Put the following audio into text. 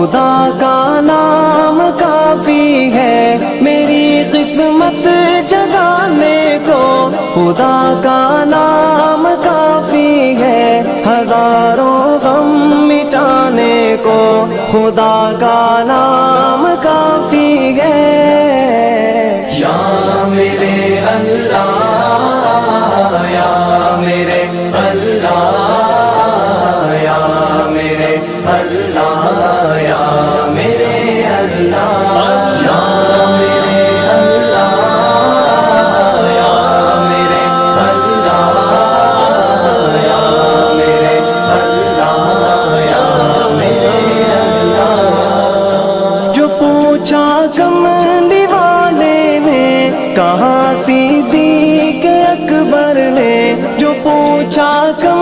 خدا کا نام کافی ہے میری قسمت جگانے کو، خدا کا نام کافی ہے ہزاروں غم مٹانے کو، خدا کا نام کافی ہے۔ یا میرے اللہ، یا میرے اللہ،